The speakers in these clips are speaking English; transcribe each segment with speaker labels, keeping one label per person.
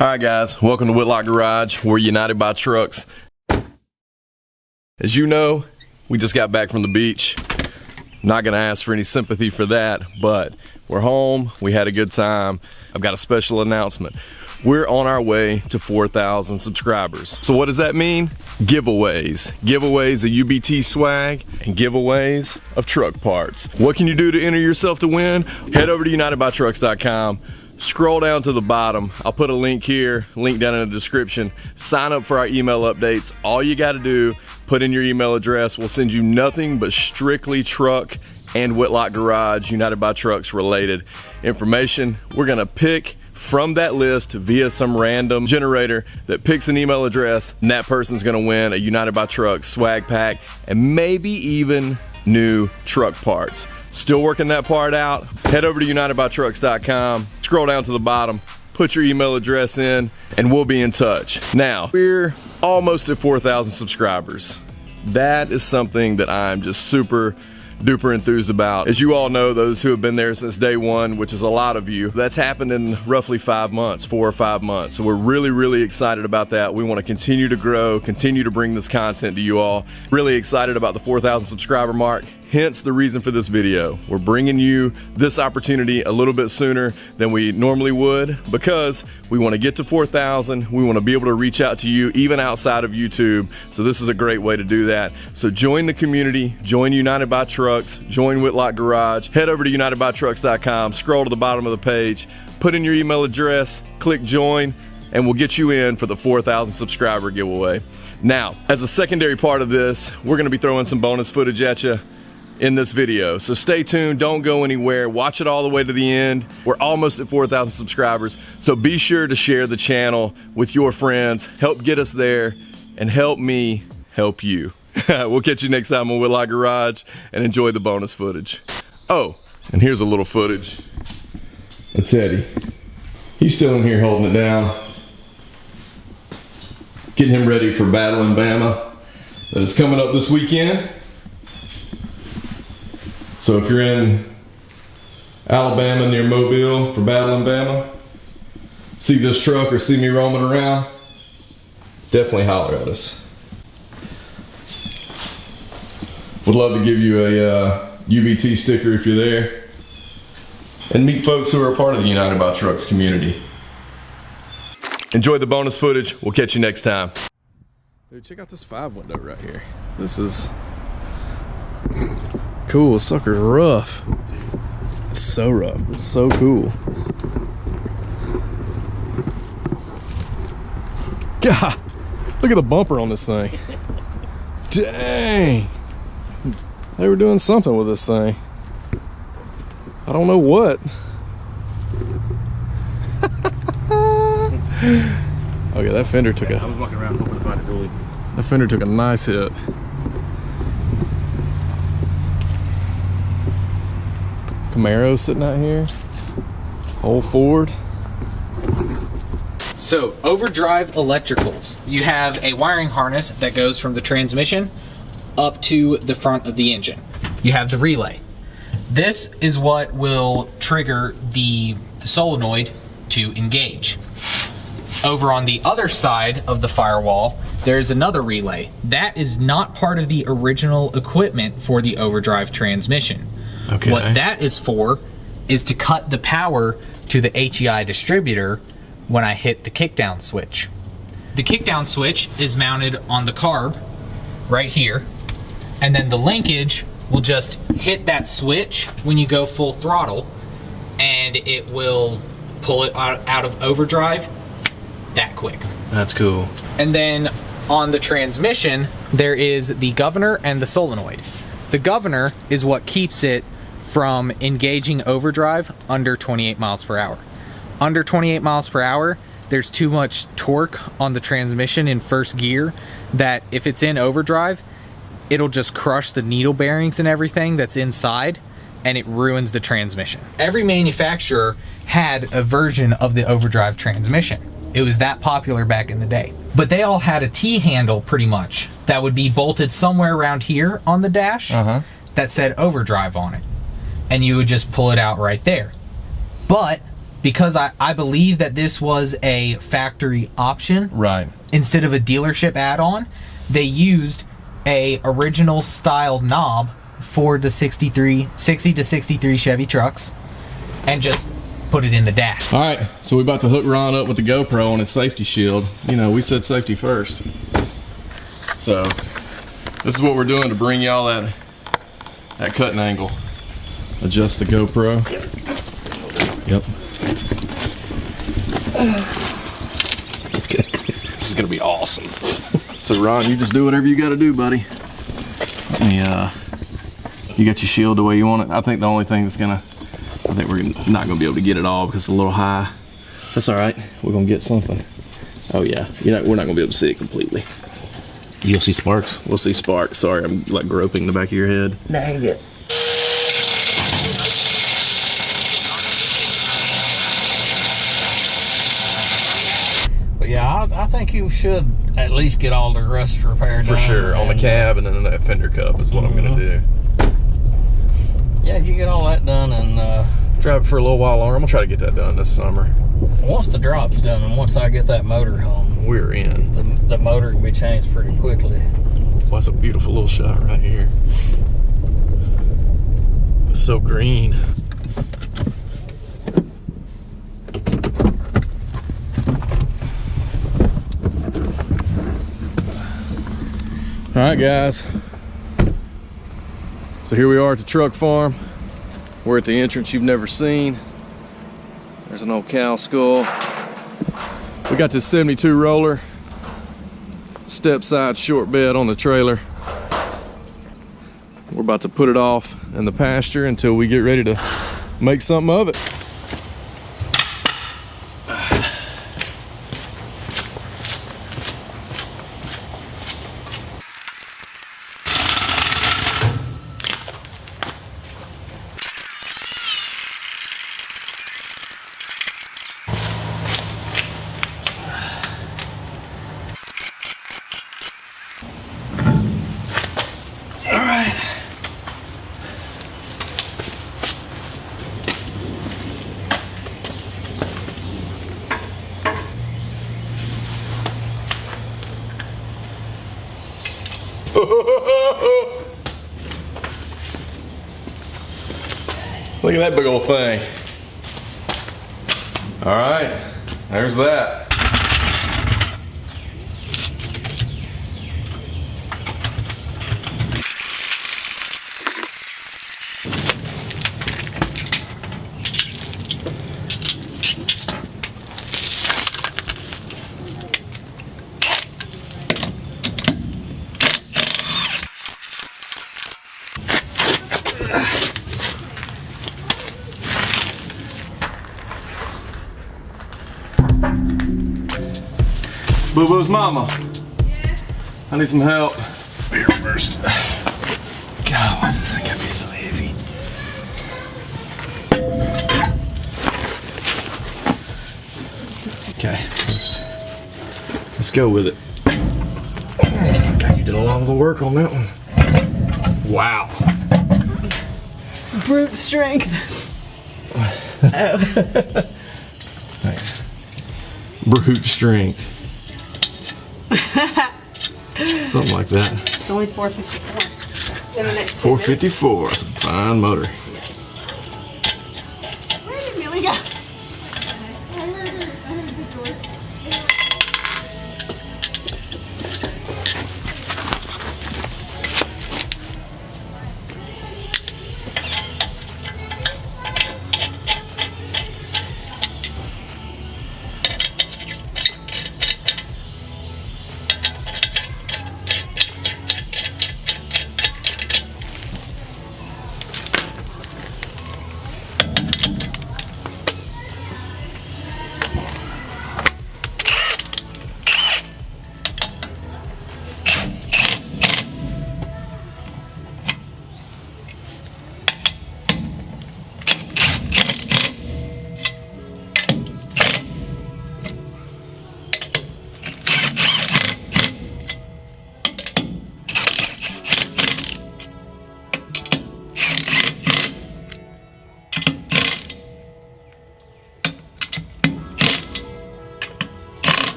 Speaker 1: All right, guys, welcome to Whitlock Garage. We're United by Trucks. As you know, we just got back from the beach. Not gonna ask for any sympathy for that, but we're home, we had a good time. I've got a special announcement. We're on our way to 4,000 subscribers. So what does that mean? Giveaways. Giveaways of UBT swag and giveaways of truck parts. What can you do to enter yourself to win? Head over to UnitedByTrucks.com. Scroll down to the bottom. I'll put a link here, link down in the description. Sign up for our email updates. All you got to do, put in your email address. We'll send you nothing but strictly truck and Whitlock Garage, United by Trucks related information. We're going to pick from that list via some random generator that picks an email address, and that person's going to win a United by Trucks swag pack and maybe even new truck parts. Still working that part out. Head over to UnitedByTrucks.com, scroll down to the bottom, put your email address in, and we'll be in touch. Now, we're almost at 4,000 subscribers. That is something that I'm just super duper enthused about. As you all know, those who have been there since day one, which is a lot of you, that's happened in roughly 5 months, 4 or 5 months. So we're really excited about that. We want to continue to grow, continue to bring this content to you all. Really excited about the 4,000 subscriber mark. Hence the reason for this video. We're bringing you this opportunity a little bit sooner than we normally would because we want to get to 4,000. We want to be able to reach out to you even outside of YouTube. So this is a great way to do that. So join the community, join United by Trucks, join Whitlock Garage, head over to UnitedByTrucks.com, scroll to the bottom of the page, put in your email address, click join, and we'll get you in for the 4,000 subscriber giveaway. Now, as a secondary part of this, we're going to be throwing some bonus footage at you in this video. So stay tuned, don't go anywhere, watch it all the way to the end. We're almost at 4,000 subscribers, so be sure to share the channel with your friends, help get us there, and help me help you. We'll catch you next time on Whitlock Garage, and enjoy the bonus footage. Oh, and here's a little footage. That's Eddie. He's still in here holding it down. Getting him ready for Battle in Bama that is coming up this weekend. So if you're in Alabama near Mobile for Battle in Bama, see this truck or see me roaming around, definitely holler at us. Would love to give you a UBT sticker if you're there and meet folks who are a part of the United by Trucks community. Enjoy the bonus footage. We'll catch you next time. Dude, check out this 5 window right here. This is cool. Sucker's rough. It's so rough. It's so cool. God, look at the bumper on this thing. Dang. They were doing something with this thing. I don't know what. Okay, that fender took
Speaker 2: I was walking around hoping to find a dually.
Speaker 1: That fender took a nice hit. Camaro sitting out here, old Ford.
Speaker 3: So, overdrive electricals. You have a wiring harness that goes from the transmission up to the front of the engine. You have the relay. This is what will trigger the solenoid to engage. Over on the other side of the firewall, there's another relay. That is not part of the original equipment for the overdrive transmission.
Speaker 1: Okay.
Speaker 3: What that is for is to cut the power to the HEI distributor when I hit the kickdown switch. The kickdown switch is mounted on the carb right here, and then the linkage will just hit that switch when you go full throttle, and it will pull it out of overdrive that quick.
Speaker 1: That's cool.
Speaker 3: And then on the transmission, there is the governor and the solenoid. The governor is what keeps it from engaging overdrive under 28 miles per hour. Under 28 miles per hour, there's too much torque on the transmission in first gear that if it's in overdrive, it'll just crush the needle bearings and everything that's inside, and it ruins the transmission. Every manufacturer had a version of the overdrive transmission. It was that popular back in the day. But they all had a T-handle pretty much that would be bolted somewhere around here on the dash that said overdrive on it. And you would just pull it out right there. But because I believe that this was a factory option
Speaker 1: Right.
Speaker 3: instead of a dealership add-on, they used a original style knob for the 60 to 63 Chevy trucks and just put it in the dash.
Speaker 1: All right, so we're about to hook Ron up with the GoPro on his safety shield. You know, we said safety first. So this is what we're doing to bring y'all that cutting angle. Adjust the GoPro. Yep. It's good. This is gonna be awesome. So Ron, you just do whatever you gotta do, buddy. Let me, you got your shield the way you want it. I think the only thing that's gonna, I think we're not gonna be able to get it all because it's a little high. That's all right. We're gonna get something. Oh yeah, we're not gonna be able to see it completely.
Speaker 2: You'll see sparks.
Speaker 1: We'll see sparks. Sorry, I'm like groping the back of your head.
Speaker 2: Nah, you're good.
Speaker 4: But yeah, I think you should at least get all the rust repaired
Speaker 1: For
Speaker 4: done.
Speaker 1: sure, on the cab and then that fender cup is what I'm gonna do.
Speaker 4: Yeah, you get all that done, and
Speaker 1: Drive it for a little while longer. I'm gonna try to get that done this summer.
Speaker 4: once the drop's done, and once I get that motor home,
Speaker 1: We're in.
Speaker 4: the motor can be changed pretty quickly.
Speaker 1: Well, that's a beautiful little shot right here. It's so green. All right, guys. So here we are at the truck farm. We're at the entrance you've never seen. There's an old cow skull. We got this 72 roller, step side short bed on the trailer. We're about to put it off in the pasture until we get ready to make something of it. Look at that big old thing. All right, there's that. Boo Boo's mama. I need some help. Beer first. God, why does this thing gotta be so heavy? Okay, let's go with it. Okay, you did a lot of the work on that one. Wow.
Speaker 5: Brute strength.
Speaker 1: Thanks. Brute strength. Something like that.
Speaker 5: It's only 454. In the next
Speaker 1: 454, it's a fine motor.
Speaker 5: Where did Millie go?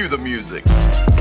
Speaker 1: Cue the music.